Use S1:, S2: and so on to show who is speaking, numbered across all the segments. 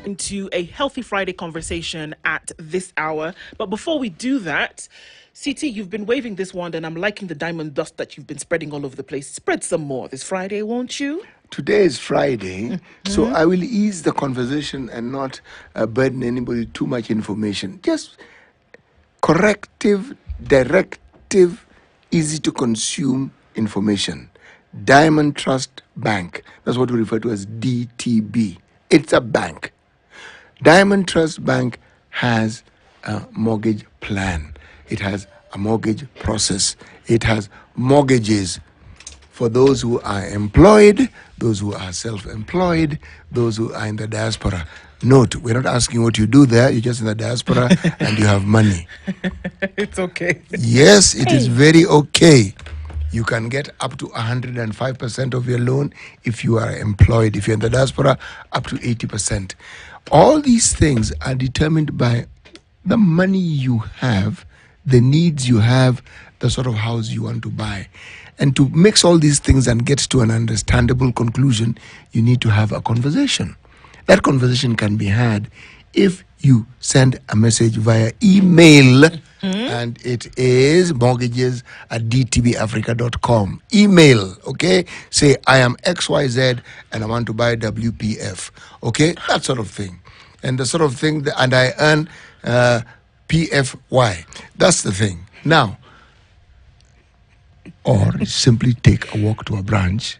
S1: into a Healthy Friday conversation at this hour. But before we do that, CT, you've been waving this wand and I'm liking the diamond dust that you've been spreading all over the place. Spread some more this Friday, won't you?
S2: Today is Friday, so I will ease the conversation and not burden anybody with too much information. Just corrective, directive, easy to consume information. Diamond Trust Bank, that's what we refer to as DTB. It's a bank. Diamond Trust Bank has a mortgage plan. It has a mortgage process. It has mortgages for those who are employed, those who are self-employed, those who are in the diaspora. Note, we're not asking what you do there. You're just in the diaspora and you have money.
S1: It's okay.
S2: Yes, it is very okay. You can get up to 105% of your loan if you are employed. If you're in the diaspora, up to 80%. All these things are determined by the money you have, the needs you have, the sort of house you want to buy. And to mix all these things and get to an understandable conclusion, you need to have a conversation. That conversation can be had if you send a message via email, and it is mortgages@dtbafrica.com. Email, okay? Say, I am XYZ and I want to buy WPF, okay? That sort of thing. And the sort of thing, and I earn PFY. That's the thing. Now, or simply take a walk to a branch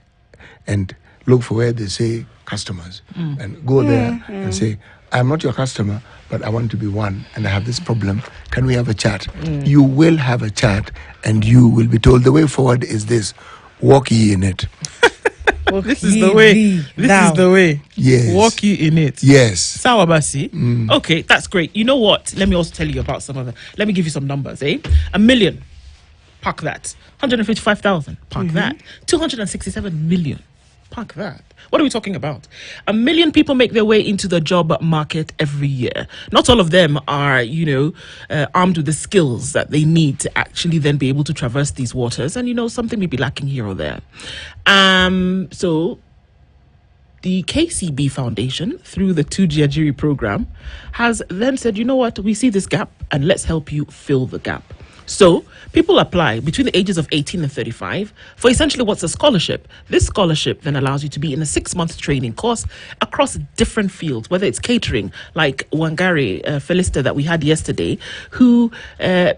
S2: and look for where they say customers and go there and say, I'm not your customer, but I want to be one and I have this problem. Can we have a chat? You will have a chat and you will be told the way forward is this. Walk ye in it.
S1: Well, this is the way. This is the way.
S2: Yes.
S1: Walk you in it.
S2: Yes.
S1: Sawabasi. Okay, that's great. You know what? Let me also tell you about some other. Let me give you some numbers, eh? 1 million. Park that. 155,000. Park that. 267 million. Park that. What are we talking about? 1 million people make their way into the job market every year. Not all of them are, armed with the skills that they need to actually then be able to traverse these waters. And, something may be lacking here or there. So the KCB Foundation, through the 2G Ajiri program, has then said, you know what, we see this gap and let's help you fill the gap. So people apply between the ages of 18 and 35 for essentially what's a scholarship. This scholarship then allows you to be in a 6-month training course across different fields, whether it's catering, like Wangari Felista that we had yesterday, who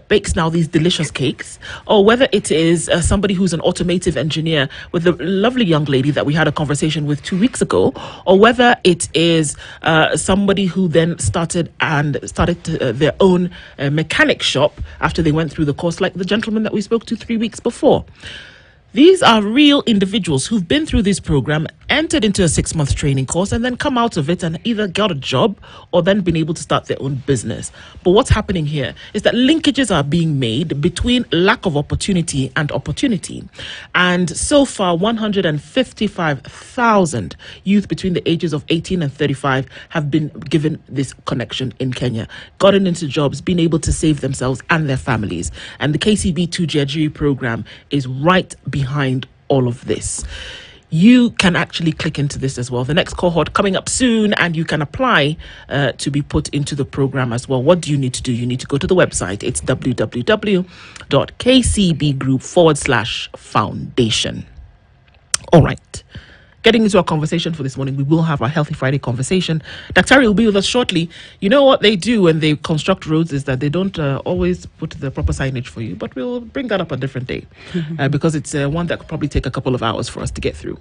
S1: bakes now these delicious cakes, or whether it is somebody who's an automotive engineer with the lovely young lady that we had a conversation with 2 weeks ago, or whether it is somebody who then started their own mechanic shop after they went through the course, like the gentleman that we spoke to 3 weeks before. These are real individuals who've been through this program, entered into a 6-month training course, and then come out of it and either got a job or then been able to start their own business. But what's happening here is that linkages are being made between lack of opportunity and opportunity. And so far, 155,000 youth between the ages of 18 and 35 have been given this connection in Kenya, gotten into jobs, been able to save themselves and their families. And the KCB 2G Ajiri program is right behind all of this. You can actually click into this as well. The next cohort coming up soon, and you can apply to be put into the program as well. What do you need to do? You need to go to the website. It's www.kcbgroup.com/foundation. All right. Getting into our conversation for this morning, we will have our Healthy Friday conversation. Dr. will be with us shortly. You know what they do when they construct roads is that they don't always put the proper signage for you, but we'll bring that up a different day because it's one that could probably take a couple of hours for us to get through.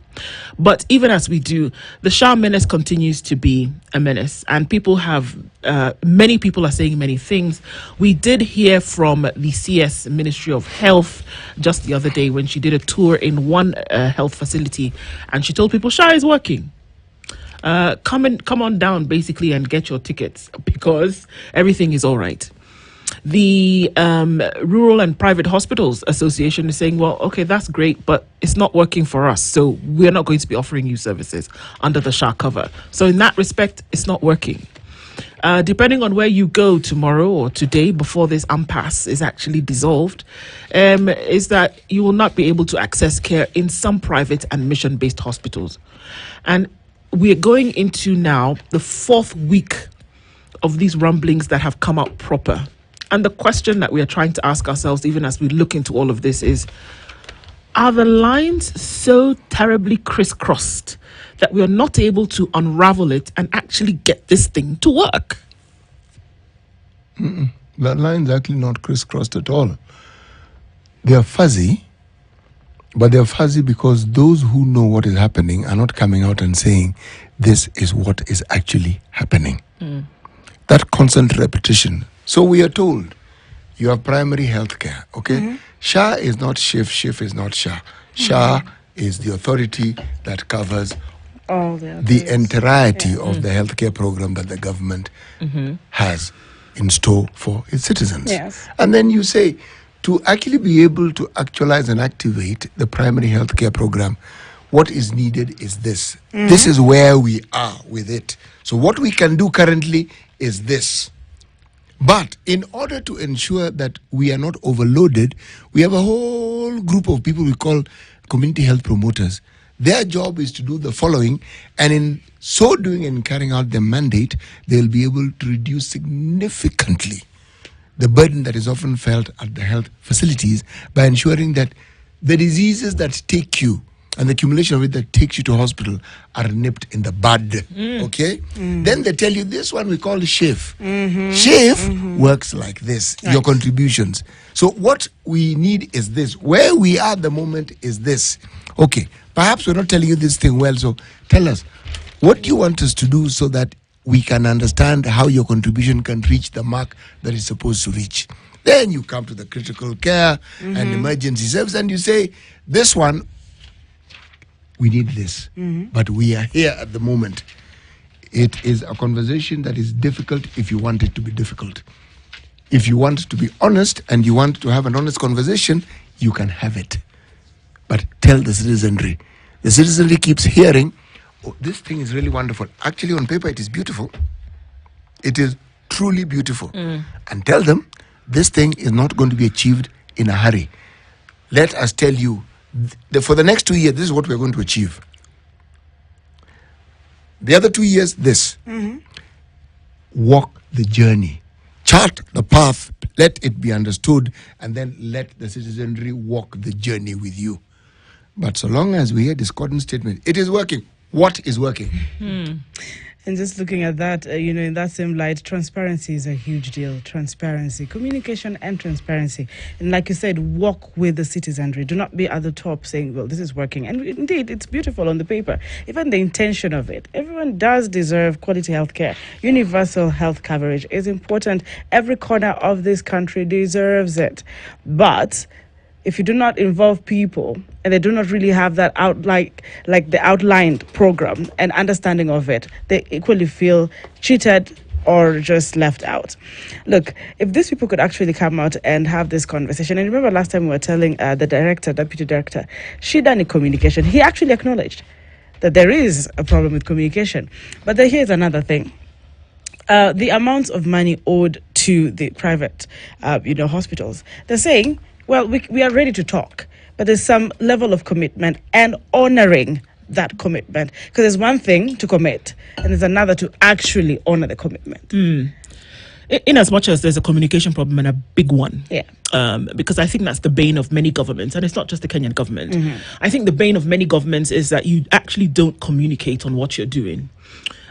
S1: But even as we do, the SHA menace continues to be a menace, and many people are saying many things. We did hear from the CS Ministry of Health just the other day when she did a tour in one health facility, and she told people SHA is working. Come on down basically and get your tickets because everything is all right. The Rural and Private Hospitals Association is saying, well, okay, that's great, but it's not working for us, so we're not going to be offering you services under the SHA cover. So in that respect, it's not working. Depending on where you go tomorrow or today before this impasse is actually dissolved, is that you will not be able to access care in some private and mission-based hospitals. And we're going into now the 4th week of these rumblings that have come out proper. And the question that we are trying to ask ourselves, even as we look into all of this, is, are the lines so terribly crisscrossed that we are not able to unravel it and actually get this thing to work?
S2: That line's actually not crisscrossed at all. They are fuzzy, but they are fuzzy because those who know what is happening are not coming out and saying, this is what is actually happening. That constant repetition. So we are told, you have primary health care, okay? SHA is not SHIF, SHIF is not SHA. SHA is the authority that covers
S3: all
S2: the entirety of the healthcare program that the government has in store for its citizens.
S3: Yes.
S2: And then you say, to actually be able to actualize and activate the primary healthcare program, what is needed is this. This is where we are with it. So what we can do currently is this. But in order to ensure that we are not overloaded, we have a whole group of people we call community health promoters. Their job is to do the following, and in so doing and carrying out their mandate, they'll be able to reduce significantly the burden that is often felt at the health facilities by ensuring that the diseases that take you and the accumulation of it that takes you to hospital are nipped in the bud. Okay? Then they tell you this one we call SHIF. SHIF works like this, your contributions. So what we need is this. Where we are at the moment is this. Okay, perhaps we're not telling you this thing well, so tell us, what do you want us to do so that we can understand how your contribution can reach the mark that it's supposed to reach? Then you come to the critical care and emergency service and you say, this one, we need this, but we are here at the moment. It is a conversation that is difficult if you want it to be difficult. If you want to be honest and you want to have an honest conversation, you can have it. But tell the citizenry. The citizenry keeps hearing, oh, this thing is really wonderful. Actually, on paper, it is beautiful. It is truly beautiful. And tell them, this thing is not going to be achieved in a hurry. Let us tell you, for the next 2 years, this is what we're going to achieve. The other 2 years, this. Walk the journey. Chart the path. Let it be understood. And then let the citizenry walk the journey with you. But so long as we hear discordant statement, it is working. What is working?
S3: And just looking at that, in that same light, transparency is a huge deal. Transparency, communication and transparency. And like you said, walk with the citizenry. Do not be at the top saying, well, this is working. And indeed, it's beautiful on the paper. Even the intention of it. Everyone does deserve quality health care. Universal health coverage is important. Every corner of this country deserves it. But if you do not involve people and they do not really have that like the outlined program and understanding of it, they equally feel cheated or just left out. Look, if these people could actually come out and have this conversation, and remember last time we were telling the deputy director, she done a communication. He actually acknowledged that there is a problem with communication. But then here's another thing. The amounts of money owed to the private, hospitals, they're saying, well, we are ready to talk, but there's some level of commitment and honoring that commitment. Because there's one thing to commit, and there's another to actually honor the commitment.
S1: In as much as there's a communication problem, and a big one.
S3: Yeah.
S1: Because I think that's the bane of many governments, and it's not just the Kenyan government. I think the bane of many governments is that you actually don't communicate on what you're doing.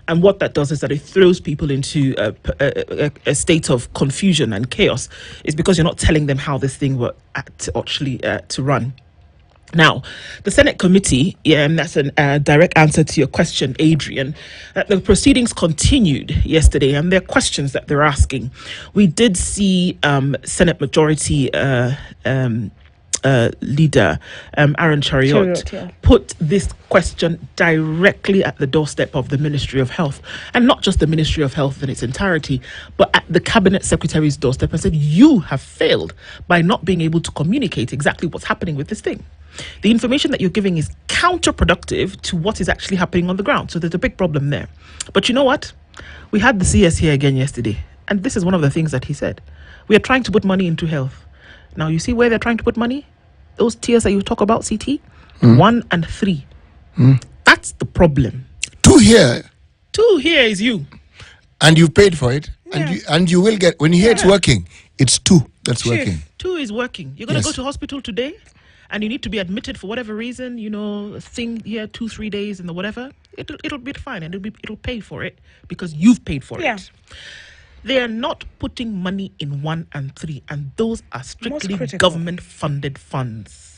S1: And what that does is that it throws people into a state of confusion and chaos. It's because you're not telling them how this thing will actually to run. Now, the Senate committee, and that's a direct answer to your question, Adrian, the proceedings continued yesterday, and there are questions that they're asking. We did see Senate Majority Leader Aaron Chariot put this question directly at the doorstep of the Ministry of Health, and not just the Ministry of Health in its entirety, but at the Cabinet Secretary's doorstep, and said, you have failed by not being able to communicate exactly what's happening with this thing. The information that you're giving is counterproductive to what is actually happening on the ground. So there's a big problem there. But you know what? We had the CS here again yesterday, and this is one of the things that he said. We are trying to put money into health. Now, you see where they're trying to put money? Those tiers that you talk about, CT, 1 and 3. That's the problem.
S2: 2 2 here,
S1: 2 here is you.
S2: and you paid for it,
S3: Yeah.
S2: and you will get, when you hear it's working, it's 2 that's
S3: Chief.
S2: working.
S1: 2 is working. You're going to
S2: Yes.
S1: go to hospital today and you need to be admitted for whatever reason, a thing here, 2-3 days and the whatever. It'll be fine, and it'll pay for it because you've paid for
S3: Yeah.
S1: it. They are not putting money in 1 and 3, and those are strictly
S3: critical.
S1: government funded funds.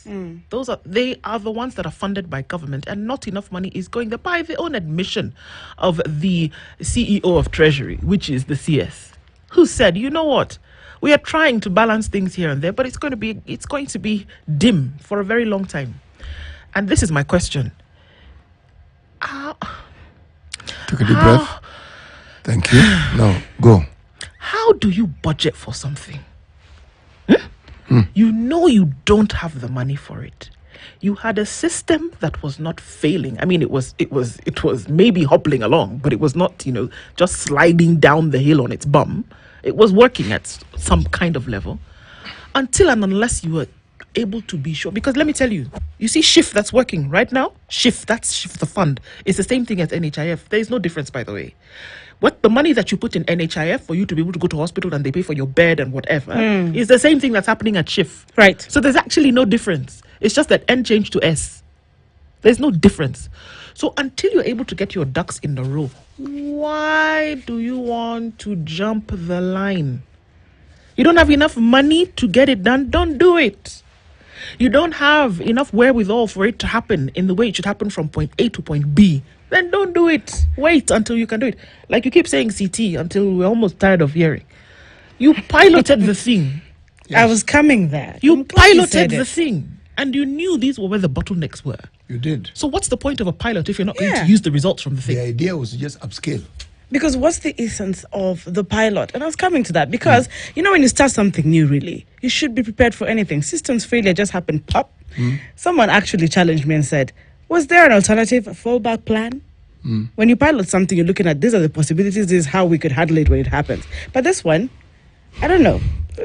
S1: They are the ones that are funded by government, and not enough money is going there by the own admission of the CEO of Treasury, which is the CS, who said, you know what, we are trying to balance things here and there, but it's going to be dim for a very long time. And this is my question.
S2: Take a deep breath. Thank you. Now, go.
S1: How do you budget for something? You know you don't have the money for it. You had a system that was not failing. I mean, it was maybe hobbling along, but it was not, just sliding down the hill on its bum. It was working at some kind of level until and unless you were able to be sure. Because let me tell you, you see SHIF that's working right now? That's SHIF, the fund. It's the same thing as NHIF. There is no difference, by the way. What the money that you put in NHIF for you to be able to go to hospital and they pay for your bed and whatever is the same thing that's happening at SHIF.
S3: Right.
S1: So there's actually no difference. It's just that N changed to S. There's no difference. So until you're able to get your ducks in a row, why do you want to jump the line? You don't have enough money to get it done? Don't do it. You don't have enough wherewithal for it to happen in the way it should happen from point A to point B. Then don't do it. Wait until you can do it. Like you keep saying CT until we're almost tired of hearing. You piloted the thing.
S3: Yes. I was coming there.
S1: You piloted the thing. And you knew these were where the bottlenecks were.
S2: You did.
S1: So what's the point of a pilot if you're not going to use the results from the thing?
S2: The idea was to just upscale.
S3: Because what's the essence of the pilot? And I was coming to that because, when you start something new, really, you should be prepared for anything. Systems failure just happened, pop. Someone actually challenged me and said, was there an alternative, a fallback plan? When you pilot something, you're looking at, these are the possibilities, this is how we could handle it when it happens. But this one, I don't know.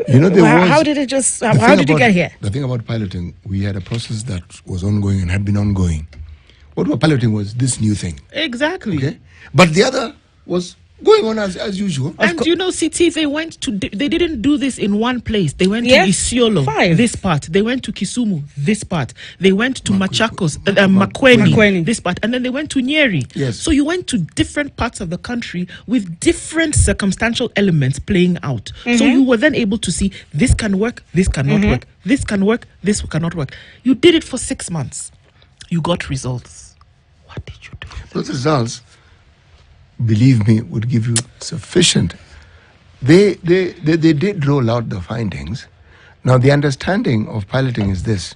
S3: How did it just, how did you get here?
S2: The thing about piloting, we had a process that was ongoing and had been ongoing. What we're piloting was this new thing.
S1: Exactly.
S2: Okay? But the other was going on as usual.
S1: And CT, they didn't do this in one place. They went to Isiolo,
S3: 5.
S1: this part. They went to Kisumu, this part. They went to Machakos, Makueni, this part. And then they went to Nyeri.
S2: Yes.
S1: So you went to different parts of the country with different circumstantial elements playing out. So you were then able to see this can work, this cannot work, this can work, this cannot work. You did it for 6 months. You got results. What did you do?
S2: Those results, believe me, would give you sufficient. They did roll out the findings. Now, the understanding of piloting is this.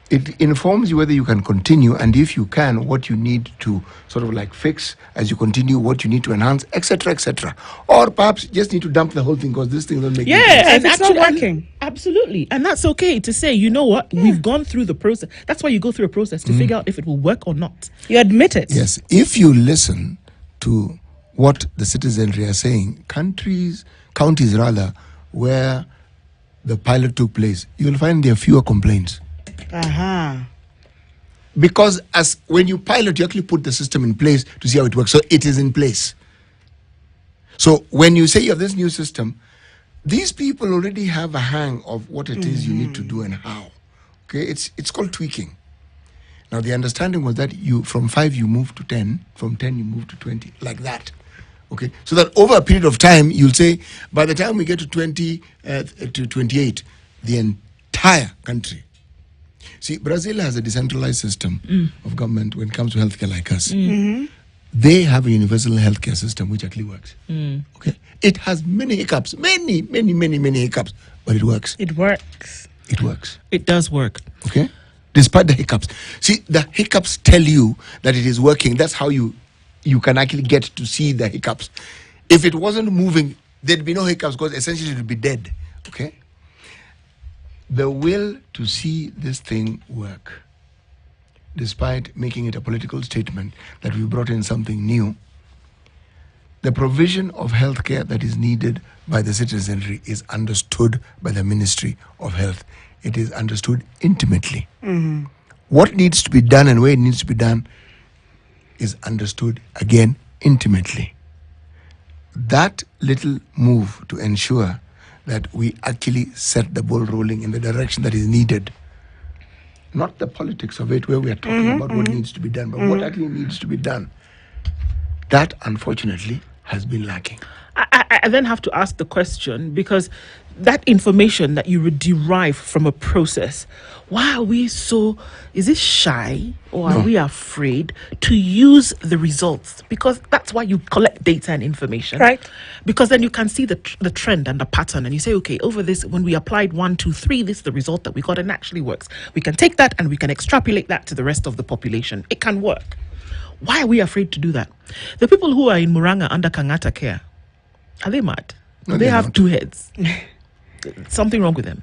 S2: It informs you whether you can continue, and if you can, what you need to sort of like fix as you continue, what you need to enhance, etc., etc. Or perhaps you just need to dump the whole thing because this thing doesn't make any sense.
S3: And it's not working.
S1: Absolutely. And that's okay to say, you know what, we've gone through the process. That's why you go through a process to figure out if it will work or not.
S3: You admit it.
S2: Yes. If you listen to what the citizenry are saying, counties rather, where the pilot took place, you'll find there are fewer complaints. Because when you pilot, you actually put the system in place to see how it works. So it is in place. So when you say you have this new system, these people already have a hang of what it is you need to do and how. Okay, it's called tweaking. Now the understanding was that from 5 you move to 10, from 10 you move to 20, like that. Okay, so that over a period of time, you'll say, by the time we get to 20 to 28, the entire country. See, Brazil has a decentralized system of government when it comes to healthcare like us. They have a universal healthcare system which actually works. Okay, it has many hiccups, many hiccups, but it works.
S3: It works.
S2: It works.
S1: It does work.
S2: Okay, despite the hiccups. See, the hiccups tell you that it is working. That's how you can actually get to see the hiccups. If it wasn't moving, there'd be no hiccups because essentially it would be dead. Okay? The will to see this thing work, despite making it a political statement that we brought in something new, the provision of healthcare that is needed by the citizenry is understood by the Ministry of Health. It is understood intimately. What needs to be done and where it needs to be done is understood again intimately. That little move to ensure that we actually set the ball rolling in the direction that is needed, not the politics of it where we are talking about what needs to be done, but what actually needs to be done, that unfortunately has been lacking.
S1: I then have to ask the question, because that information that you would derive from a process, why are we so, is it shy or are we afraid to use the results? Because that's why you collect data and information.
S3: Right.
S1: Because then you can see the trend and the pattern, and you say, okay, over this, when we applied 1, 2, 3, this is the result that we got, and it actually works. We can take that and we can extrapolate that to the rest of the population. It can work. Why are we afraid to do that? The people who are in Muranga under Kangata care, are they mad?
S2: No,
S1: They
S2: they're
S1: have
S2: not.
S1: 2 heads. Something wrong with them.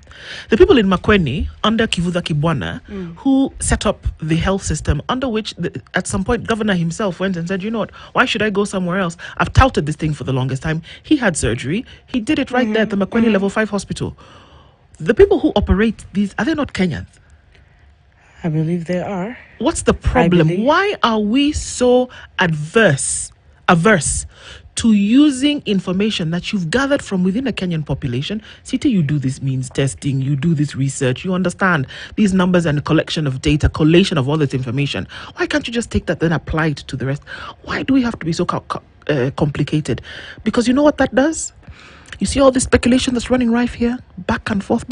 S1: The people in Makweni under Kivuza Kibwana who set up the health system, under which at some point governor himself went and said, you know what, why should I go somewhere else? I've touted this thing for the longest time. He had surgery. He did it right there at the Makweni level 5 hospital. The people who operate these, are they not Kenyans?
S3: I believe they are.
S1: What's the problem?
S3: believe-
S1: Why are we so averse to using information that you've gathered from within a Kenyan population? City, you do this means testing, you do this research, you understand these numbers and a collection of data, collation of all this information. Why can't you just take that then apply it to the rest? Why do we have to be so complicated? Because you know what that does? You see all this speculation that's running rife here, back and forth,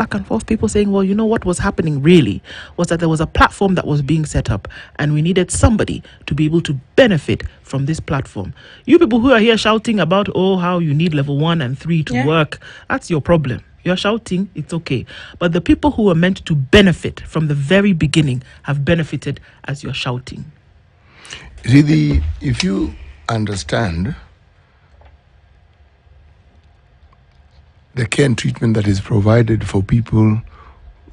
S1: people saying, well, you know what was happening really was that there was a platform that was being set up and we needed somebody to be able to benefit from this platform. You people who are here shouting about, oh, how you need level 1 and 3 to work, that's your problem. You're shouting, it's okay. But the people who are meant to benefit from the very beginning have benefited as you're shouting.
S2: See, if you understand the care and treatment that is provided for people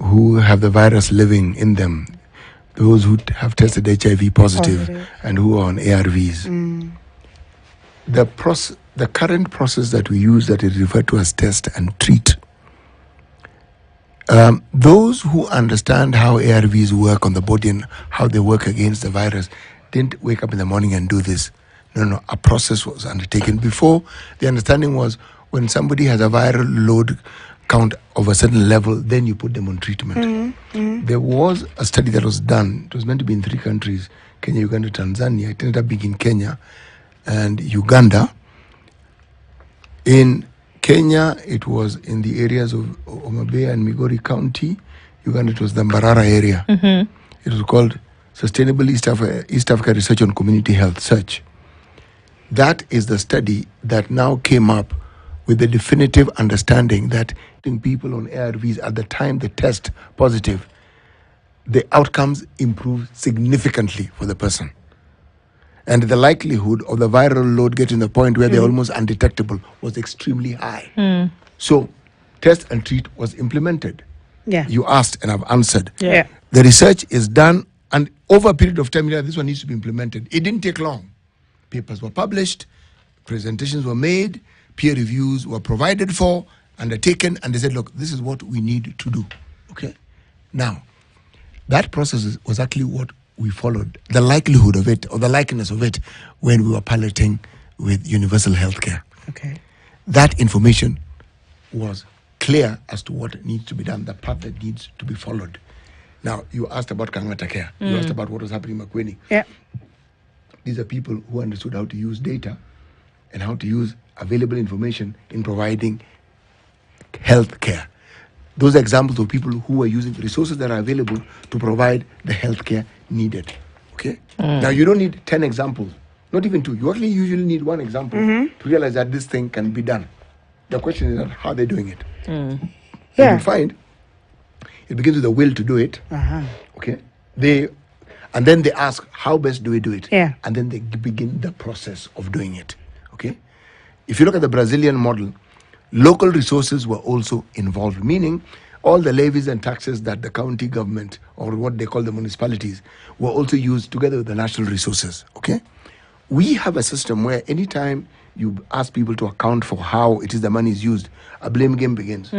S2: who have the virus living in them, those who have tested HIV positive and who are on ARVs. The current process that we use, that is referred to as test and treat, those who understand how ARVs work on the body and how they work against the virus didn't wake up in the morning and do this. No, a process was undertaken. Before, the understanding was when somebody has a viral load count of a certain level, then you put them on treatment. There was a study that was done. It was meant to be in 3 countries, Kenya, Uganda, Tanzania. It ended up being in Kenya and Uganda. In Kenya, it was in the areas of Homa Bay and Migori County. Uganda, it was the Mbarara area. It was called Sustainable East Africa Research on Community Health, SEARCH. That is the study that now came up with the definitive understanding that people on ARVs at the time they test positive, the outcomes improve significantly for the person. And the likelihood of the viral load getting to the point where they're almost undetectable was extremely high. So, test and treat was implemented.
S3: Yeah.
S2: You asked and I've answered.
S3: Yeah.
S2: The research is done, and over a period of time, this one needs to be implemented. It didn't take long. Papers were published, presentations were made, peer reviews were provided for, undertaken, and they said, look, this is what we need to do. Okay? Now, that process was actually what we followed, the likelihood of it, or the likeness of it, when we were piloting with universal healthcare.
S3: Okay.
S2: That information was clear as to what needs to be done, the path that needs to be followed. Now, you asked about Kangata Care. You asked about what was happening in Makweni.
S3: Yeah.
S2: These are people who understood how to use data and how to use available information in providing health care. Those are examples of people who are using resources that are available to provide the health care needed. Okay? Now, you don't need 10 examples, not even 2. You only usually need 1 example to realize that this thing can be done. The question is not how they're doing it. And
S3: Yeah.
S2: you find it begins with the will to do it. Okay? And then they ask, how best do we do it?
S3: Yeah.
S2: And then they begin the process of doing it. Okay? If you look at the Brazilian model, local resources were also involved, meaning all the levies and taxes that the county government, or what they call the municipalities, were also used together with the national resources. Okay? We have a system where anytime you ask people to account for how it is the money is used, a blame game begins.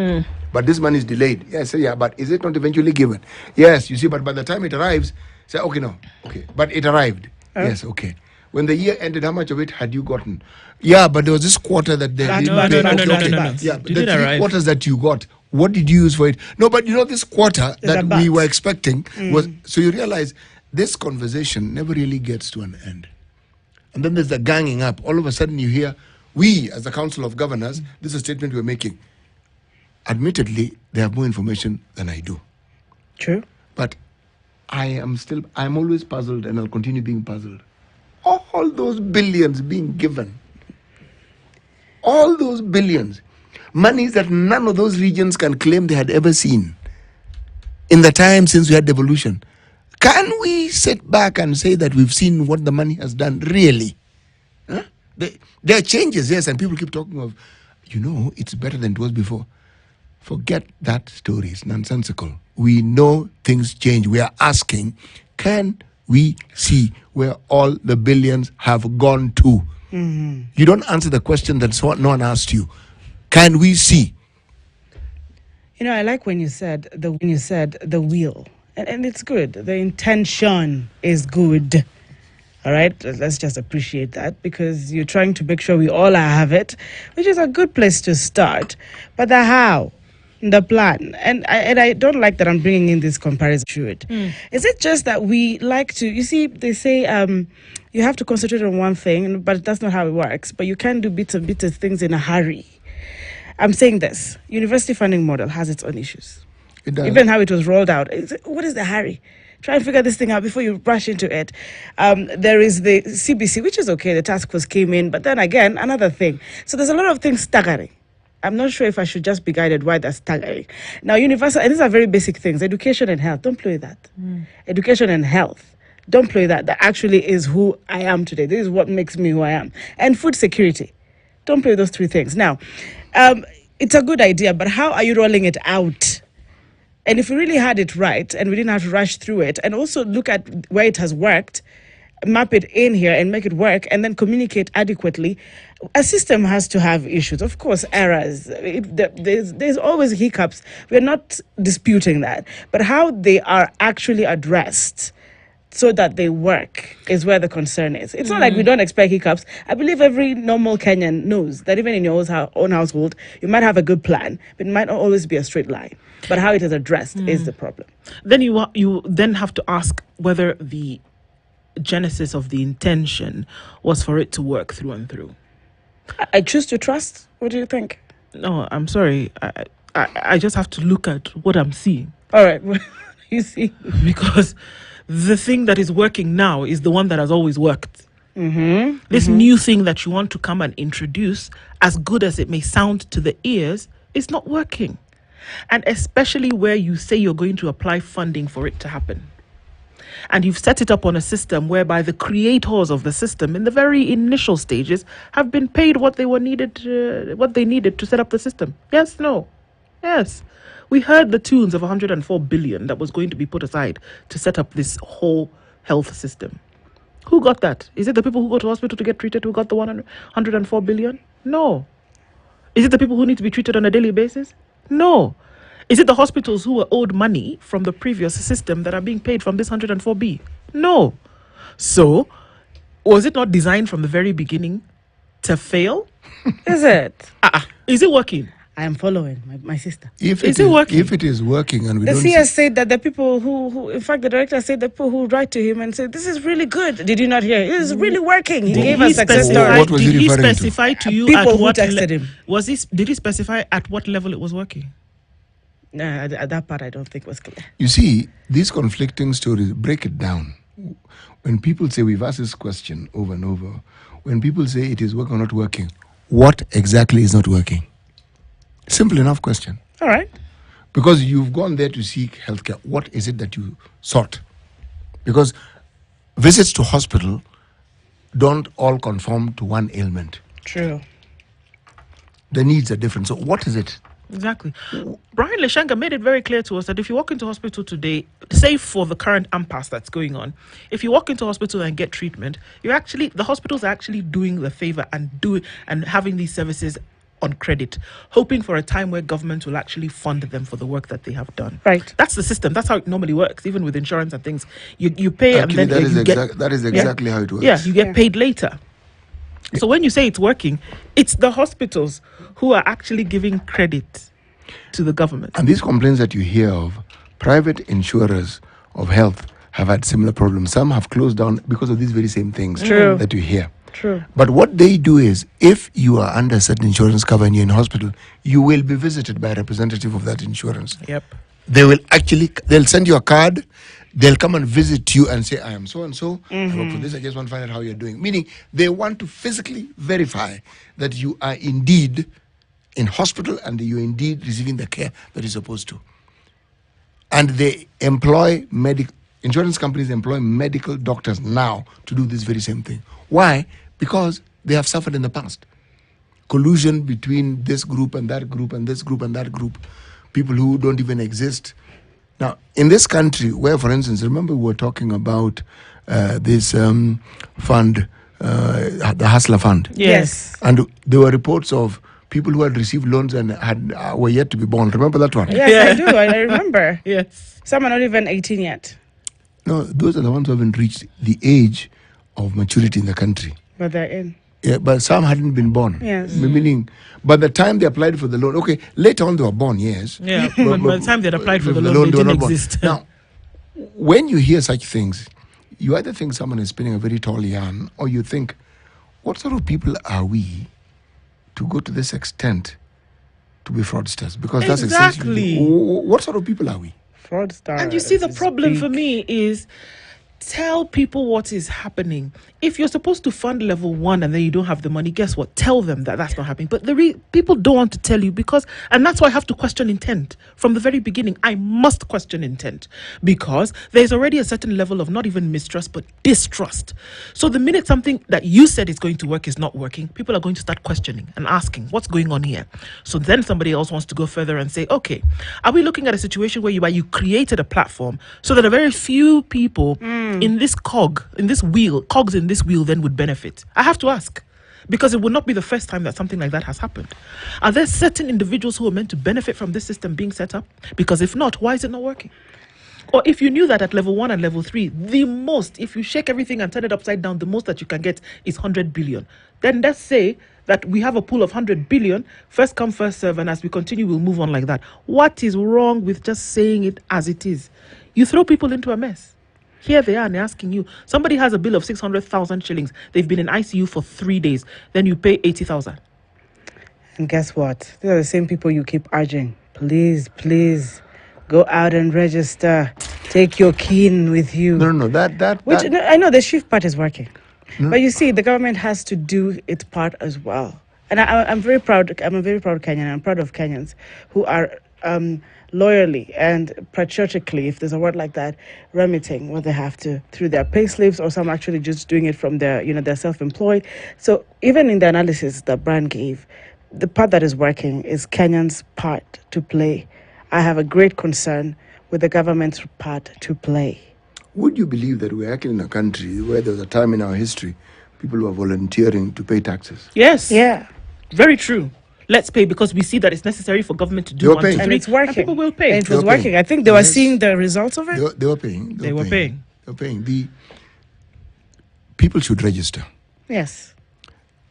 S2: But this money is delayed. Yes, yeah, but is it not eventually given? Yes, you see, but by the time it arrives, say, okay, no, okay, but it arrived. Yes, okay. when the year ended, how much of it had you gotten? Yeah, but there was this quarter that they didn't
S1: no,
S2: pay.
S1: no, no, no,
S2: Okay.
S1: no, no.
S2: Yeah,
S1: Did
S2: but the
S1: it
S2: 3
S1: arrive?
S2: quarters that you got, what did you use for it? No, but this quarter
S3: There's
S2: that
S3: a
S2: we
S3: but.
S2: were expecting was, so you realize this conversation never really gets to an end. And then there's the ganging up. All of a sudden you hear, we as the Council of Governors, this is a statement we're making. Admittedly, they have more information than I do.
S3: True.
S2: But I'm always puzzled, and I'll continue being puzzled. All those billions being given, all those billions, monies that none of those regions can claim they had ever seen in the time since we had devolution. Can we sit back and say that we've seen what the money has done, really? Huh? There are changes, yes, and people keep talking of, it's better than it was before. Forget that story. It's nonsensical. We know things change. We are asking, can we see where all the billions have gone to? Mm-hmm. You don't answer the question that no one asked you. Can we see?
S3: I like when you said the will, and it's good. The intention is good. All right, let's just appreciate that, because you're trying to make sure we all have it, which is a good place to start. But the how, the plan, and I don't like that I'm bringing in this comparison to it. Is it just that we like to, you see, they say you have to concentrate on one thing, but that's not how it works. But you can do bits of things in a hurry. I'm saying this, university funding model has its own issues.
S2: It does.
S3: Even how it was rolled out. What is the hurry? Try and figure this thing out before you rush into it. There is the CBC, which is okay. The task force came in, but then again, another thing. So there's a lot of things staggering. I'm not sure if I should just be guided why that's staggering. Now, universal, and these are very basic things. Education and health, don't play that. Education and health, don't play that. That actually is who I am today. This is what makes me who I am. And food security, don't play those 3 things. Now, it's a good idea, but how are you rolling it out? And if we really had it right and we didn't have to rush through it, and also look at where it has worked, map it in here and make it work, and then communicate adequately. A system has to have issues, of course, errors. There's always hiccups. We're not disputing that. But how they are actually addressed so that they work is where the concern is. It's not like we don't expect hiccups. I believe every normal Kenyan knows that even in your own household, you might have a good plan, but it might not always be a straight line. But how it is addressed is the problem.
S1: Then you then have to ask whether the genesis of the intention was for it to work through and through.
S3: I choose to trust. What do you think?
S1: No, I'm sorry. I just have to look at what I'm seeing.
S3: All right. You see.
S1: Because the thing that is working now is the one that has always worked.
S3: Mm-hmm.
S1: This new thing that you want to come and introduce, as good as it may sound to the ears, is not working. And especially where you say you're going to apply funding for it to happen. And you've set it up on a system whereby the creators of the system in the very initial stages have been paid what they needed to set up the system. Yes, no. Yes. We heard the tunes of 104 billion that was going to be put aside to set up this whole health system. Who got that? Is it the people who go to hospital to get treated who got the 104 billion? No. Is it the people who need to be treated on a daily basis? No. Is it the hospitals who were owed money from the previous system that are being paid from this 104B? No. So, was it not designed from the very beginning to fail?
S3: Is it?
S1: Is it working?
S3: I am following my sister.
S2: If
S1: Is it working?
S2: If it is working and we
S3: The
S2: don't
S3: CS said that the people who, in fact, the director said the people who write to him and said, this is really good. Did you not hear? It is really working. He gave us success story.
S2: What was he
S1: Did he
S2: referring to?
S1: specify to you
S3: People
S1: at
S3: who
S1: what
S3: texted him.
S1: Did he specify at what level it was working?
S3: Nah, that part I don't think was clear.
S2: You see, these conflicting stories, break it down. When people say, we've asked this question over and over, when people say it is working or not working, what exactly is not working? Simple enough question.
S3: All right.
S2: Because you've gone there to seek healthcare. What is it that you sought? Because visits to hospital don't all conform to one ailment.
S3: True.
S2: The needs are different. So what is it?
S1: Exactly. Brian Leshanga made it very clear to us that if you walk into hospital today, save for the current impasse that's going on, if you walk into hospital and get treatment, the hospitals are actually doing the favor and having these services on credit, hoping for a time where government will actually fund them for the work that they have done.
S3: Right.
S1: That's the system. That's how it normally works, even with insurance and things. You pay
S2: Actually,
S1: and then
S2: that is exactly how it works.
S1: Yeah, you get
S3: Yeah.
S1: paid later. So when you say it's working, it's the hospitals who are actually giving credit to the government.
S2: And these complaints that you hear of, private insurers of health have had similar problems. Some have closed down because of these very same things
S3: True.
S2: that you hear.
S3: True.
S2: But what they do is, if you are under certain insurance cover and you're in hospital, you will be visited by a representative of that insurance.
S1: Yep.
S2: They'll send you a card. They'll come and visit you and say, I am so and so. I work for this. I just want to find out how you're doing. Meaning, they want to physically verify that you are indeed in hospital and you're indeed receiving the care that you're supposed to. And they employ insurance companies employ medical doctors now to do this very same thing. Why? Because they have suffered in the past. Collusion between this group and that group and this group and that group. People who don't even exist. Now, in this country, where, for instance, remember we were talking about this fund, the Hustler Fund.
S3: Yes.
S2: And there were reports of people who had received loans and were yet to be born. Remember that one?
S3: Yes,
S1: Yeah.
S3: I do. I remember.
S1: Yes.
S3: Some are not even 18 yet,
S2: No, those are the ones who haven't reached the age of maturity in the country.
S3: but they're in.
S2: Yeah, but some hadn't been born.
S3: Yes.
S2: Meaning, by the time they applied for the loan, okay, later on they were born, yes.
S1: Yeah. But by the time they'd applied for the loan, they
S2: were
S1: didn't
S2: not born.
S1: exist.
S2: Now, when you hear such things, you either think someone is spinning a very tall yarn, or you think, what sort of people are we to go to this extent to be fraudsters? Because that's
S1: Exactly.
S2: essentially what sort of people are we?
S3: Fraudster.
S1: And you see, the
S3: is
S1: problem
S3: big.
S1: for me is tell people what is happening. If you're supposed to fund level 1 and then you don't have the money, guess what? Tell them that that's not happening. But people don't want to tell you and that's why I have to question intent. From the very beginning, I must question intent because there's already a certain level of not even mistrust, but distrust. So the minute something that you said is going to work is not working, people are going to start questioning and asking, what's going on here? So then somebody else wants to go further and say, okay, are we looking at a situation where you created a platform so that a very few people in this cogs in this wheel then would benefit? I have to ask, because it would not be the first time that something like that has happened. Are there certain individuals who are meant to benefit from this system being set up? Because if not, why is it not working? Or if you knew that at level 1 and level 3, the most, if you shake everything and turn it upside down, the most that you can get is 100 billion. Then let's say that we have a pool of 100 billion, first come, first serve, and as we continue, we'll move on like that. What is wrong with just saying it as it is? You throw people into a mess. Here they are and they're asking you. Somebody has a bill of 600,000 shillings. They've been in ICU for 3 days. Then you pay 80,000.
S3: And guess what? These are the same people you keep urging. Please, please, go out and register. Take your keen with you.
S2: No,
S3: I know the shift part is working. But you see, the government has to do its part as well. And I'm very proud. I'm a very proud Kenyan. I'm proud of Kenyans who are loyally and patriotically, if there's a word like that, remitting what they have to through their pay slips, or some actually just doing it from their, they're self-employed. So even in the analysis that Brian gave, the part that is working is Kenyans' part to play. I have a great concern with the government's part to play.
S2: Would you believe that we're actually in a country where there's a time in our history people were volunteering to pay taxes?
S1: Yes.
S3: Yeah.
S1: Very true. Let's pay because we see that it's necessary for government to do
S2: You're
S1: 1, 2,
S2: paying.
S1: 3.
S3: And it's working.
S1: And people will pay.
S3: And it was
S2: They were
S3: working.
S2: paying.
S3: I think they were
S2: Yes.
S3: seeing the results of it.
S2: They were paying.
S1: They were paying.
S2: They were paying. People should register.
S3: Yes.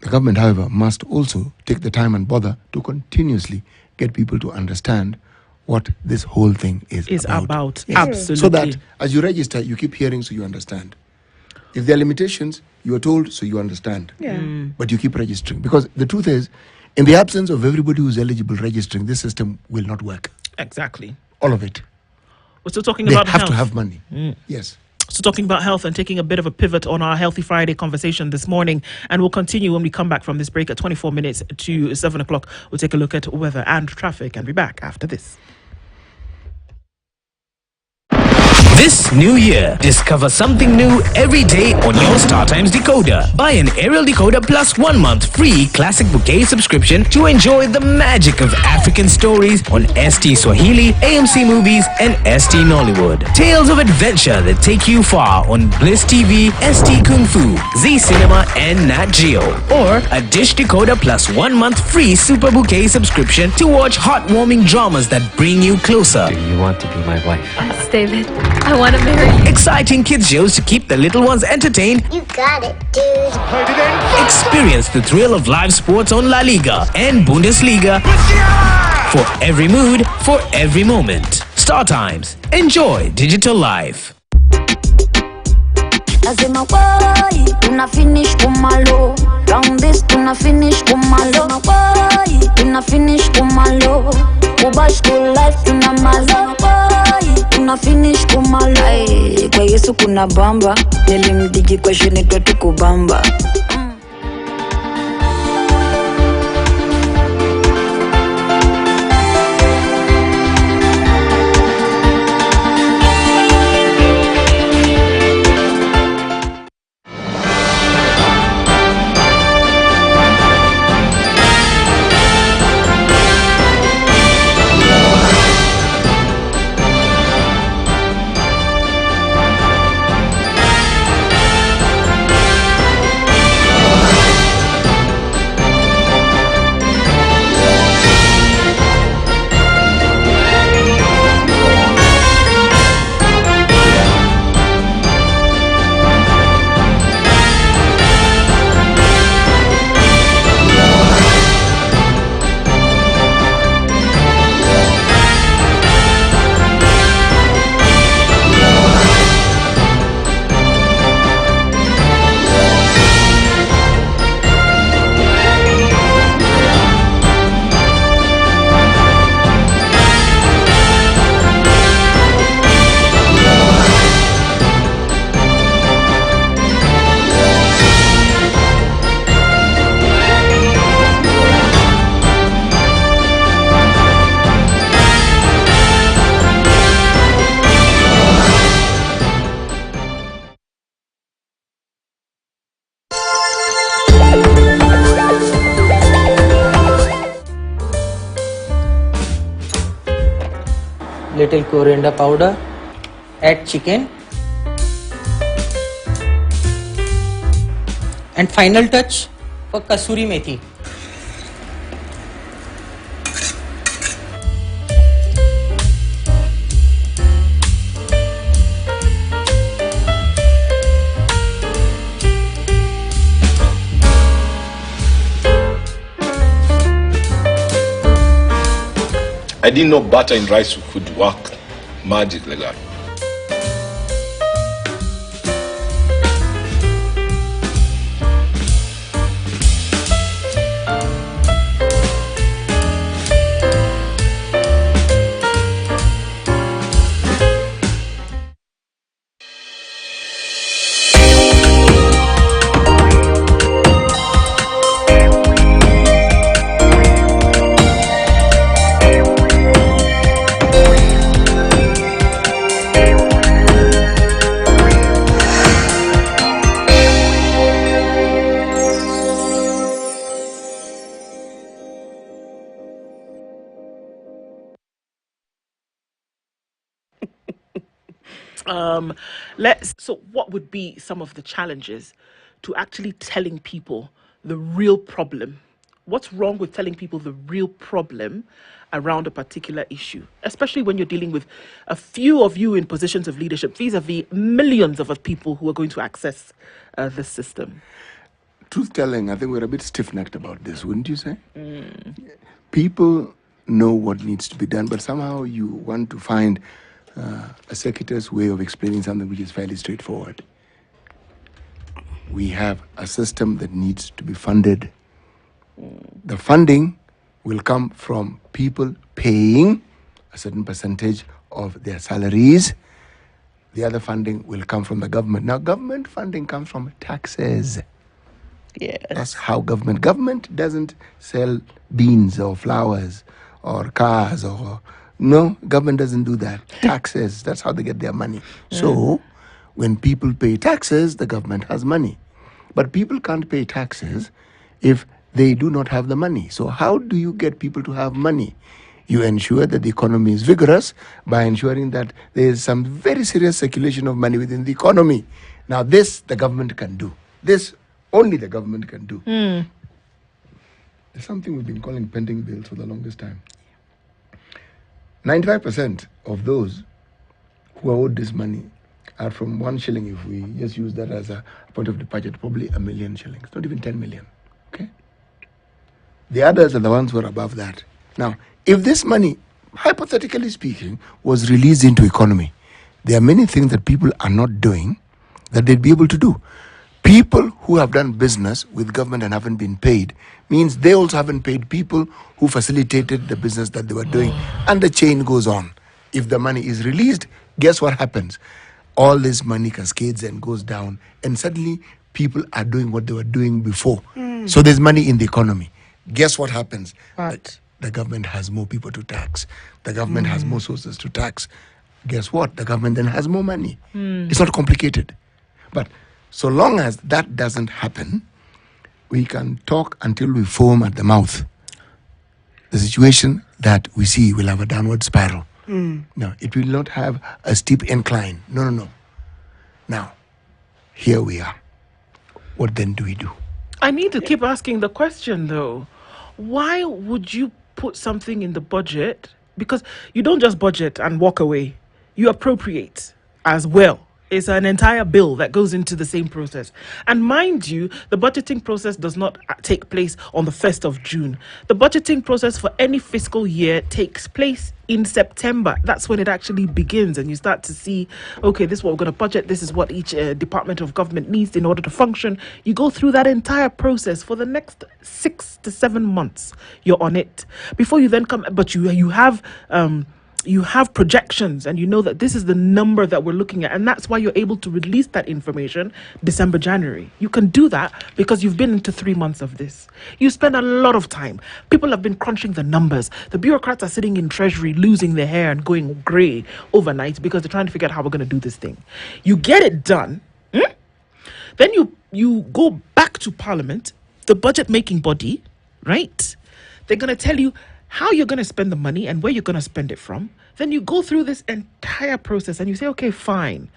S2: The government, however, must also take the time and bother to continuously get people to understand what this whole thing is
S1: about.
S2: Yes.
S1: Absolutely.
S2: So that as you register, you keep hearing so you understand. If there are limitations, you are told so you understand.
S3: Yeah.
S2: But you keep registering. Because the truth is, in the absence of everybody who's eligible registering, this system will not work.
S1: Exactly.
S2: All of it.
S1: We're still talking
S2: They
S1: about
S2: have
S1: health.
S2: to have money. Yes.
S1: So talking about health and taking a bit of a pivot on our Healthy Friday conversation this morning. And we'll continue when we come back from this break at 24 minutes to 7 o'clock. We'll take a look at weather and traffic and be back after this.
S4: This new year, discover something new every day on your StarTimes decoder. Buy an aerial decoder plus 1 month free classic bouquet subscription to enjoy the magic of African stories on ST Swahili, AMC Movies, and ST Nollywood. Tales of adventure that take you far on Bliss TV, ST Kung Fu, Z Cinema, and Nat Geo. Or a dish decoder plus 1 month free super bouquet subscription to watch heartwarming dramas that bring you closer.
S5: Do you want to be my wife?
S6: Yes, David. I want to marry you.
S4: Exciting kids shows to keep the little ones entertained.
S7: You got it, dude.
S4: Experience the thrill of live sports on La Liga and Bundesliga. For every mood, for every moment. StarTimes. Enjoy digital life.
S7: Nasema why tuna finish kumalo round this tuna finish kumalo why tuna finish kumalo ubash school life tuna malo why tuna finish kumalo ay kwa Yesu kuna bamba nilimdigi kwa shini kwetu kubamba.
S8: Little coriander powder, add chicken, and final touch for kasuri methi.
S9: I didn't know butter in rice could work magic like that.
S1: So what would be some of the challenges to actually telling people the real problem? What's wrong with telling people the real problem around a particular issue, especially when you're dealing with a few of you in positions of leadership vis-a-vis millions of people who are going to access this system?
S2: Truth telling, I think we're a bit stiff-necked about this, wouldn't you say? People know what needs to be done, but somehow you want to find a circuitous way of explaining something which is fairly straightforward. We have a system that needs to be funded. The funding will come from people paying a certain percentage of their salaries. The other funding will come from the government. Now, government funding comes from taxes.
S1: Yes.
S2: That's how government doesn't sell beans or flowers or cars or No, government doesn't do that. Taxes, that's how they get their money. So, when people pay taxes, the government has money. But people can't pay taxes if they do not have the money. So, how do you get people to have money? You ensure that the economy is vigorous by ensuring that there is some very serious circulation of money within the economy. Now, this the government can do. This only the government can do. There's something we've been calling pending bills for the longest time. 95% of those who are owed this money are from 1 shilling. If we just use that as a point of departure, probably 1 million shillings, not even 10 million. Okay. The others are the ones who are above that. Now, if this money, hypothetically speaking, was released into economy, there are many things that people are not doing that they'd be able to do. People who have done business with government and haven't been paid means they also haven't paid people who facilitated the business that they were doing. And the chain goes on. If the money is released, guess what happens? All this money cascades and goes down, and suddenly people are doing what they were doing before. So there's money in the economy. Guess what happens?
S3: But
S2: The government has more people to tax. The government has more sources to tax. Guess what? The government then has more money. It's not complicated. But so long as that doesn't happen, we can talk until we foam at the mouth. The situation that we see will have a downward spiral. No, it will not have a steep incline. No. Now, here we are. What then do we do?
S1: I need to keep asking the question, though. Why would you put something in the budget? Because you don't just budget and walk away. You appropriate as well. It's an entire bill that goes into the same process. And mind you, the budgeting process does not take place on the 1st of June. The budgeting process for any fiscal year takes place in September. That's when it actually begins, and you start to see, okay, this is what we're going to budget. This is what each department of government needs in order to function. You go through that entire process for the next 6 to 7 months. You're on it before you then come. But you have projections, and you know that this is the number that we're looking at, and that's why you're able to release that information December, January. You can do that because you've been into 3 months of this. You spend a lot of time. People have been crunching the numbers. The bureaucrats are sitting in treasury losing their hair and going grey overnight because they're trying to figure out how we're going to do this thing. You get it done, then you go back to Parliament, the budget making body, right? They're going to tell you how you're going to spend the money and where you're going to spend it from. Then you go through this entire process and you say, okay, fine.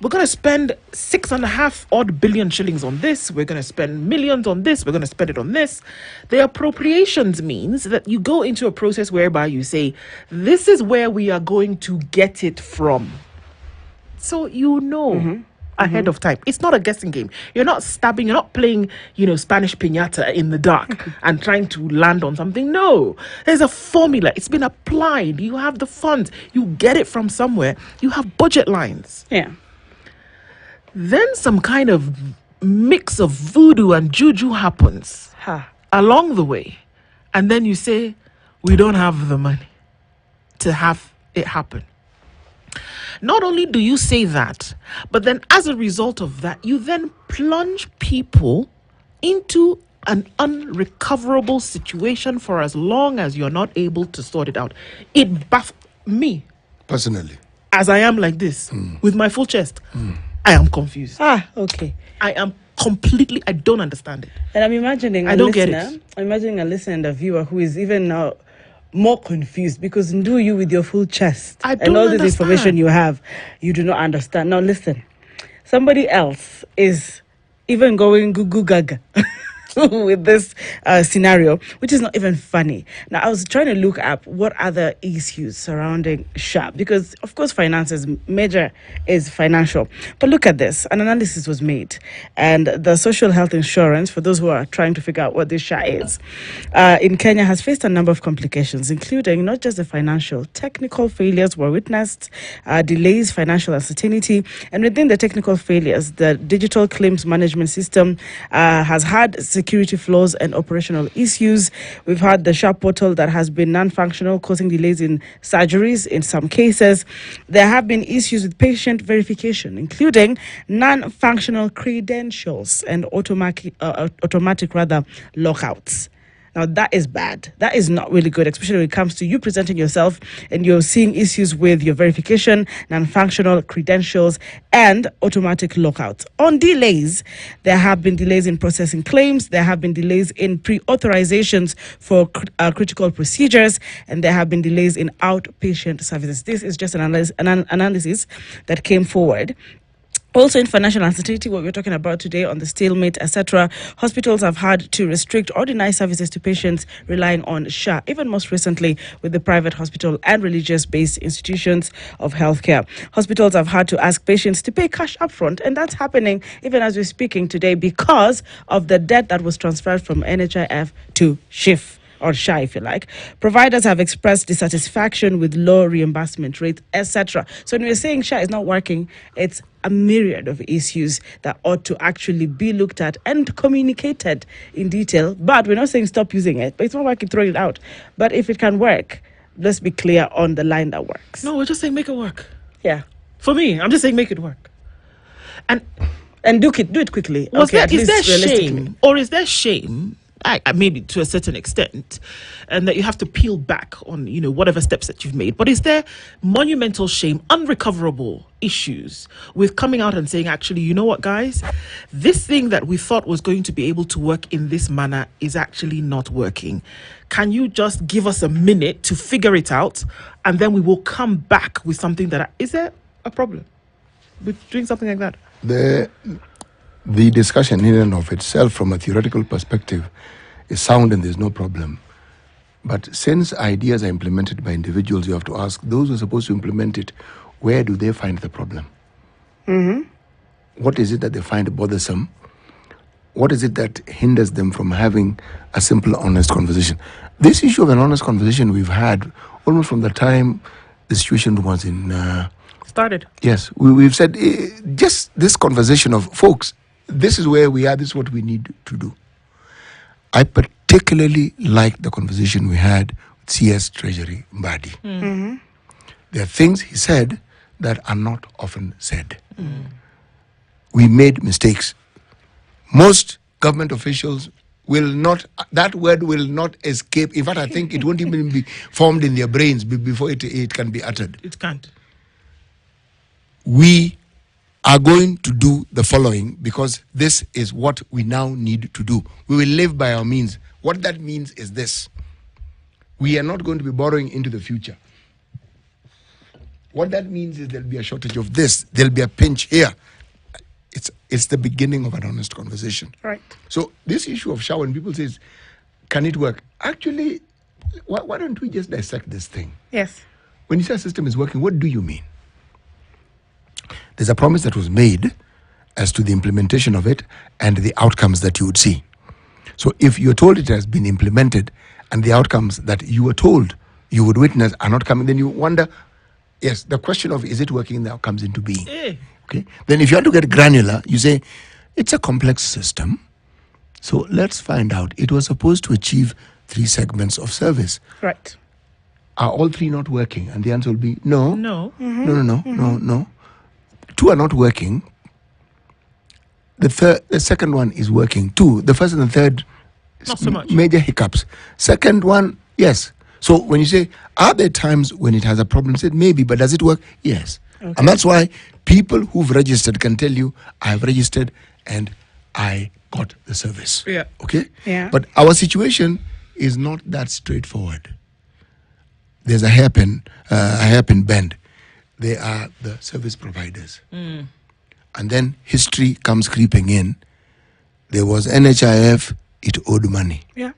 S1: We're going to spend 6.5 odd billion shillings on this. We're going to spend millions on this. We're going to spend it on this. The appropriations means that you go into a process whereby you say, this is where we are going to get it from. So you know. Ahead of time. It's not a guessing game. You're not stabbing, you're not playing, Spanish piñata in the dark and trying to land on something. No. There's a formula. It's been applied. You have the funds. You get it from somewhere. You have budget lines.
S3: yeah.
S1: Then some kind of mix of voodoo and juju happens along the way. And then you say, we don't have the money to have it happen. Not only do you say that, but then as a result of that, you then plunge people into an unrecoverable situation for as long as you're not able to sort it out. It baffles me.
S2: Personally.
S1: As I am like this, with my full chest, I am confused.
S3: Okay.
S1: I am completely, I don't understand it.
S3: And I'm imagining
S1: I don't get it.
S3: I'm imagining a listener and a viewer who is even now more confused because do you with your full chest
S1: I
S3: and
S1: don't
S3: all this
S1: understand.
S3: information you have, you do not understand. Now listen, somebody else is even going goo goo gaga with this scenario, which is not even funny. Now, I was trying to look up what other issues surrounding SHA, because, of course, finances, major is financial. But look at this. An analysis was made, and the social health insurance, for those who are trying to figure out what this SHA is, in Kenya has faced a number of complications, including not just the financial, technical failures were witnessed, delays, financial uncertainty, and within the technical failures, the digital claims management system has had security flaws and operational issues. We've had the SHA portal that has been non-functional, causing delays in surgeries in some cases. There have been issues with patient verification, including non-functional credentials and automatic lockouts. Now, that is bad. That is not really good, especially when it comes to you presenting yourself and you're seeing issues with your verification, non-functional credentials, and automatic lockouts. On delays, there have been delays in processing claims, there have been delays in pre-authorizations for critical procedures, and there have been delays in outpatient services. This is just an analysis that came forward. Also, in financial uncertainty, what we're talking about today on the stalemate, etc., hospitals have had to restrict or deny services to patients relying on SHA, even most recently with the private hospital and religious-based institutions of healthcare. Hospitals have had to ask patients to pay cash upfront, and that's happening even as we're speaking today because of the debt that was transferred from NHIF to SHIF. Or SHA, if you like. Providers have expressed dissatisfaction with low reimbursement rates, etc. So when we're saying SHA is not working, it's a myriad of issues that ought to actually be looked at and communicated in detail. But we're not saying stop using it, but it's not working, throw it out. But if it can work, let's be clear on the line that works.
S1: No, we're just saying make it work.
S3: Yeah.
S1: For me, I'm just saying make it work. And
S3: do it quickly.
S1: Is there shame? Or is there shame? Maybe to a certain extent, and that you have to peel back on, whatever steps that you've made. But is there monumental shame, unrecoverable issues with coming out and saying, actually, you know what, guys, this thing that we thought was going to be able to work in this manner is actually not working. Can you just give us a minute to figure it out, and then we will come back with something is there a problem with doing something like that?
S2: The discussion in and of itself from a theoretical perspective is sound and there's no problem. But since ideas are implemented by individuals, you have to ask those who are supposed to implement it, where do they find the problem?
S3: Mm-hmm.
S2: What is it that they find bothersome? What is it that hinders them from having a simple, honest conversation? This issue of an honest conversation we've had almost from the time the situation was
S1: started.
S2: Yes, we've said just this conversation of, folks, this is where we are, this is what we need to do. I particularly like the conversation we had with CS Treasury Mbadi.
S3: Mm-hmm.
S2: There are things he said that are not often said. We made mistakes. Most government officials that word will not escape. In fact, I think it won't even be formed in their brains before it can be uttered.
S1: It can't.
S2: We are going to do the following because this is what we now need to do. We will live by our means. What that means is this. We are not going to be borrowing into the future. What that means is there'll be a shortage of this. There'll be a pinch here. It's the beginning of an honest conversation.
S3: Right.
S2: So this issue of SHA, when people say, can it work? Actually, why don't we just dissect this thing?
S3: Yes.
S2: When you say a system is working, what do you mean? There's a promise that was made as to the implementation of it and the outcomes that you would see. So if you're told it has been implemented and the outcomes that you were told you would witness are not coming, then you wonder, yes, the question of is it working now comes into being. Okay. Then if you want to get granular, you say, it's a complex system. So let's find out. It was supposed to achieve 3 segments of service.
S3: Right.
S2: Are all 3 not working? And the answer will be no.
S1: No.
S3: Mm-hmm.
S2: No. 2 are not working. The second one is working. 2, the first and the third,
S1: not so much.
S2: Major hiccups. Second one, yes. So when you say, are there times when it has a problem? Said maybe, but does it work? Yes.
S3: Okay.
S2: And that's why people who've registered can tell you, I have registered and I got the service.
S1: Yeah.
S2: Okay?
S3: Yeah.
S2: But our situation is not that straightforward. There's a hairpin bend. They are the service providers. And then history comes creeping in. There was NHIF, it owed money.
S3: Yeah.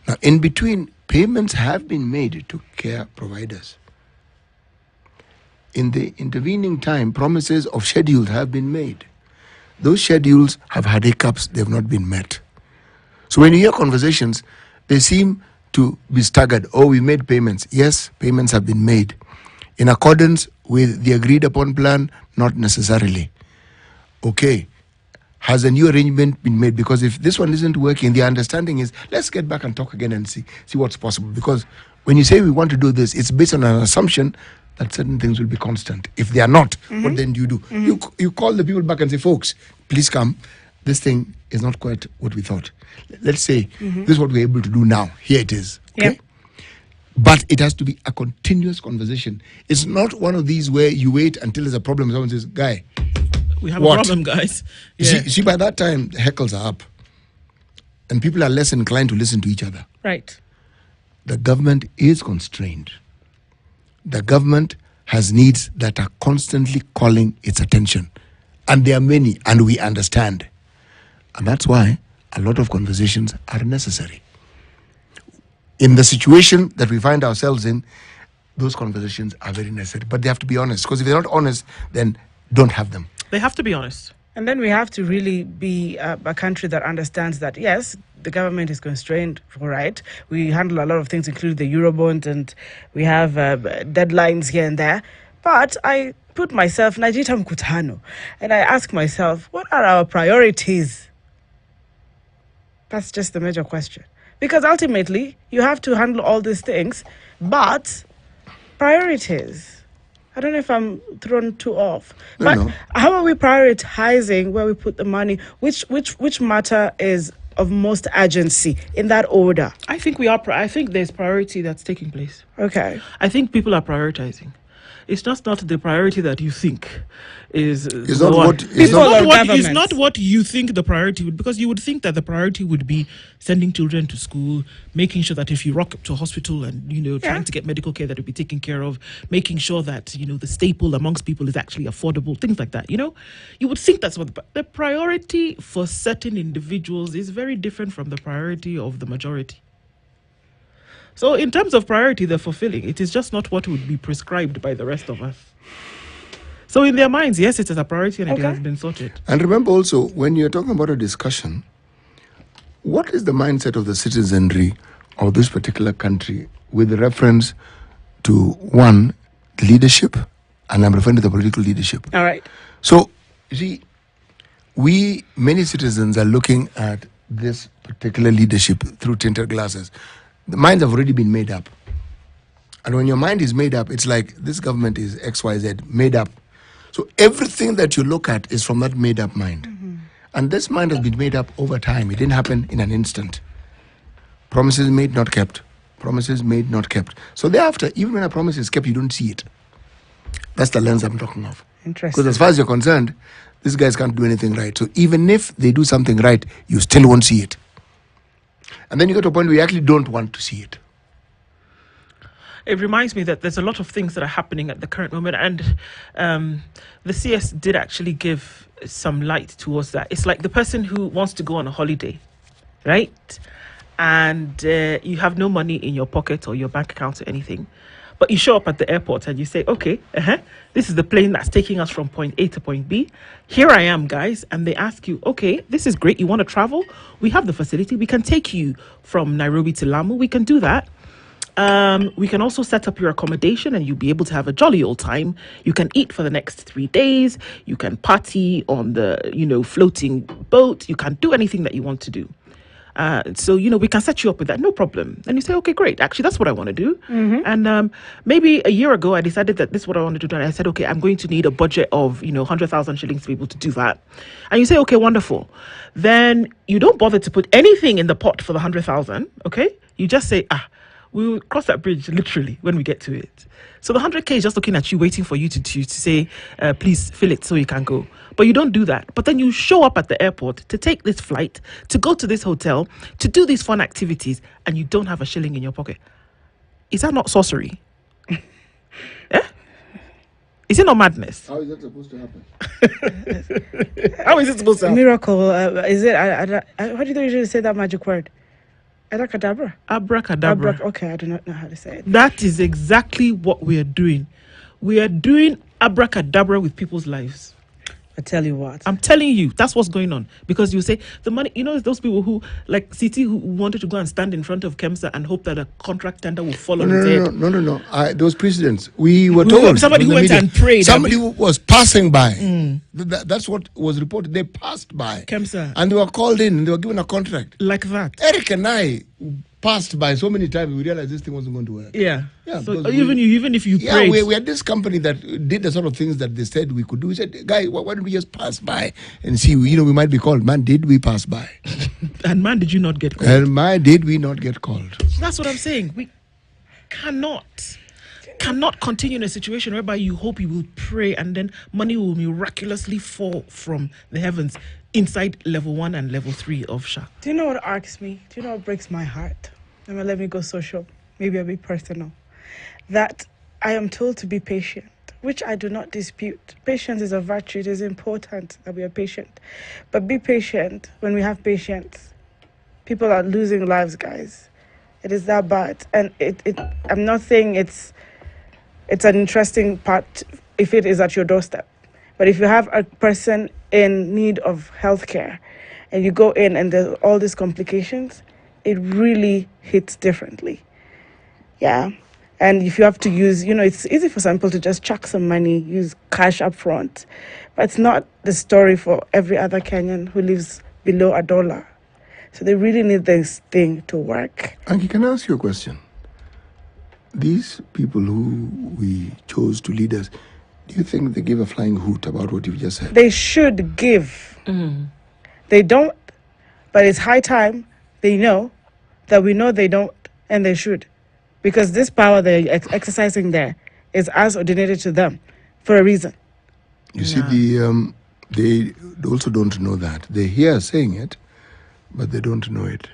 S2: Now, in between, payments have been made to care providers. In the intervening time, promises of schedules have been made. Those schedules have had hiccups, they have not been met. So when you hear conversations, they seem to be staggered. Oh, we made payments. Yes, payments have been made. In accordance with the agreed upon plan, not necessarily. Okay, has a new arrangement been made? Because if this one isn't working, the understanding is, let's get back and talk again and see what's possible. Because when you say we want to do this, it's based on an assumption that certain things will be constant. If they are not, what then do you do? You call the people back and say, folks, please come. this thing is not quite what we thought. Let's say this is what we're able to do now. Here it is. Okay?
S3: Yep.
S2: But it has to be a continuous conversation. It's not one of these where you wait until there's a problem. Someone says, guy,
S1: We have
S2: what?
S1: a problem, guys.
S2: You see, by that time, the heckles are up. And people are less inclined to listen to each other.
S3: Right.
S2: The government is constrained. The government has needs that are constantly calling its attention. And there are many, and we understand. And that's why a lot of conversations are necessary. In the situation that we find ourselves in, those conversations are very necessary. But they have to be honest. Because if they're not honest, then don't have them.
S1: They have to be honest.
S3: And then we have to really be a country that understands that, yes, the government is constrained, right? We handle a lot of things, including the Eurobond, and we have deadlines here and there. But I put myself, Najita Mkutano, and I ask myself, what are our priorities? That's just the major question. Because ultimately, you have to handle all these things, but priorities. I don't know if I'm thrown too off. But how are we prioritizing where we put the money? Which matter is of most urgency in that order?
S1: I think we are. I think there's priority that's taking place.
S3: Okay.
S1: I think people are prioritizing. It's just not the priority that you think is.
S2: It's not what.
S1: It's not what you think the priority would, because you would think that the priority would be sending children to school, making sure that if you rock up to a hospital and trying to get medical care, that will be taken care of, making sure that the staple amongst people is actually affordable, things like that. You would think that's what the priority for certain individuals is very different from the priority of the majority. So in terms of priority, they're fulfilling. It is just not what would be prescribed by the rest of us. So in their minds, yes, it is a priority and it has been sorted.
S2: And remember also, when you're talking about a discussion, what is the mindset of the citizenry of this particular country with reference to, one, leadership, and I'm referring to the political leadership.
S3: All right.
S2: So, you see, many citizens are looking at this particular leadership through tinted glasses. The minds have already been made up. And when your mind is made up, it's like this government is XYZ, made up. So everything that you look at is from that made up mind. Mm-hmm. And this mind has been made up over time. It didn't happen in an instant. Promises made, not kept. Promises made, not kept. So thereafter, even when a promise is kept, you don't see it. That's the lens I'm talking of.
S3: Interesting.
S2: Because as far as you're concerned, these guys can't do anything right. So even if they do something right, you still won't see it. And then you get to a point where you actually don't want to see it.
S1: It reminds me that there's a lot of things that are happening at the current moment, and the CS did actually give some light towards that. It's like the person who wants to go on a holiday, right? And you have no money in your pocket or your bank account or anything, but you show up at the airport and you say, okay, this is the plane that's taking us from point A to point B. Here I am, guys. And they ask you, okay, this is great. You want to travel? We have the facility. We can take you from Nairobi to Lamu. We can do that. We can also set up your accommodation and you'll be able to have a jolly old time. You can eat for the next 3 days. You can party on the, floating boat. You can do anything that you want to do. So, we can set you up with that. No problem. And you say, okay, great. Actually, that's what I want to do. Mm-hmm. And maybe a year ago, I decided that this is what I want to do. And I said, okay, I'm going to need a budget of, 100,000 shillings to be able to do that. And you say, okay, wonderful. Then you don't bother to put anything in the pot for the 100,000. Okay. You just say, we'll cross that bridge literally when we get to it. So the 100K is just looking at you, waiting for you to say, please fill it so you can go. But you don't do that. But then you show up at the airport to take this flight, to go to this hotel, to do these fun activities, and you don't have a shilling in your pocket. Is that not sorcery? Is it not madness?
S2: How is that supposed to happen?
S1: How is it supposed to happen?
S3: Miracle. Is it? How do you usually say that magic word? Abracadabra.
S1: Abracadabra.
S3: Okay, I do not know how to say it.
S1: That is exactly what we are doing. We are doing abracadabra with people's lives.
S3: I tell you what.
S1: I'm telling you, that's what's going on. Because you say, the money, those people who, like CT, who wanted to go and stand in front of KEMSA and hope that a contract tender will fall on his head.
S2: No. Those precedents. We were told.
S1: Somebody who went and prayed.
S2: Somebody who was passing by. That's what was reported. They passed by.
S1: KEMSA.
S2: And they were called in and they were given a contract.
S1: Like that.
S2: Eric and I passed by so many times, we realized this thing wasn't going to work.
S1: Yeah.
S2: Yeah,
S1: So
S2: because
S1: even if you
S2: Yeah,
S1: prayed,
S2: we had this company that did the sort of things that they said we could do. We said, guy, why don't we just pass by and see? We might be called. Man, did we pass by?
S1: and man, did you not get called?
S2: And my, did we not get called?
S1: That's what I'm saying. We cannot continue in a situation whereby you hope you will pray and then money will miraculously fall from the heavens inside level 1 and level 3 of SHA.
S3: Do you know what irks me? Do you know what breaks my heart? Let me go social. Maybe I'll be personal. That I am told to be patient, which I do not dispute. Patience is a virtue. It is important that we are patient. But be patient. When we have patience, people are losing lives, guys. It is that bad. And I'm not saying it's an interesting part if it is at your doorstep. But if you have a person in need of healthcare and you go in and there's all these complications, it really hits differently. Yeah. And if you have to use, it's easy for some people to just chuck some money, use cash up front. But it's not the story for every other Kenyan who lives below $1. So they really need this thing to work.
S2: Anki, can I ask you a question? These people who we chose to lead us, do you think they give a flying hoot about what you've just said?
S3: They should give. They don't, but it's high time they know that we know they don't, and they should. Because this power they're exercising there is as ordinated to them for a reason.
S2: You see, they also don't know that. They hear saying it, but they don't know it.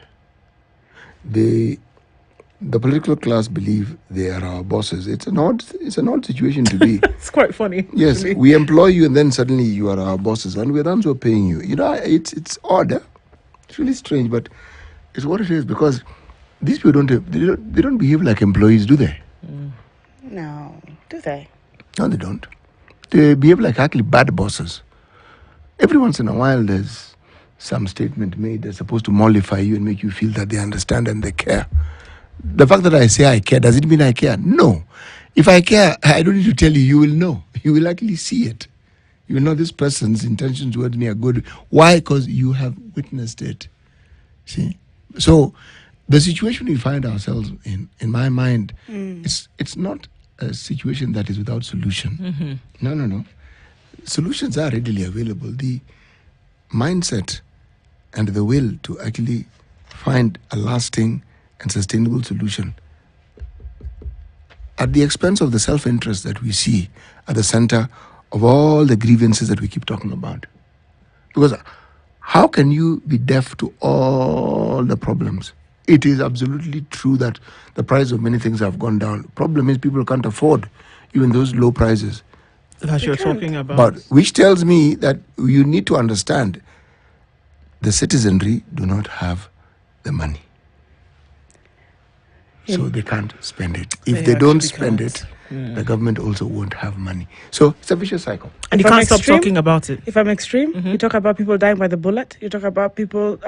S2: The political class believe they are our bosses. It's an odd situation to be.
S1: It's quite funny.
S2: Yes,
S1: actually.
S2: we employ you and then suddenly you are our bosses and we're the ones who are paying you. It's odd. It's really strange, but it's what it is because these people they don't behave like employees, do they?
S3: No, do they?
S2: No, they don't. They behave like actually bad bosses. Every once in a while, there's some statement made that's supposed to mollify you and make you feel that they understand and they care. The fact that I say I care, does it mean I care? No. If I care, I don't need to tell you, you will know. You will actually see it. You will know this person's intentions towards me are good. Why? Because you have witnessed it. See? So, the situation we find ourselves in my mind, it's not a situation that is without solution. No. Solutions are readily available. The mindset and the will to actually find a lasting and sustainable solution at the expense of the self-interest that we see at the center of all the grievances that we keep talking about. Because how can you be deaf to all the problems? It is absolutely true that the price of many things have gone down. Problem is people can't afford even those low prices.
S1: That you're talking about.
S2: But which tells me that you need to understand the citizenry do not have the money. So they can't spend it. If they don't spend it, the government also won't have money. So it's a vicious cycle.
S1: And you can't stop talking about it.
S3: If I'm extreme, you talk about people dying by the bullet. You talk about people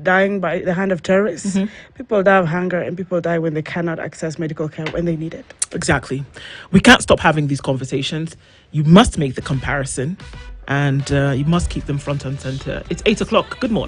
S3: dying by the hand of terrorists. People die of hunger and people die when they cannot access medical care when they need it.
S1: Exactly. We can't stop having these conversations. You must make the comparison and you must keep them front and center. It's 8 o'clock. Good morning.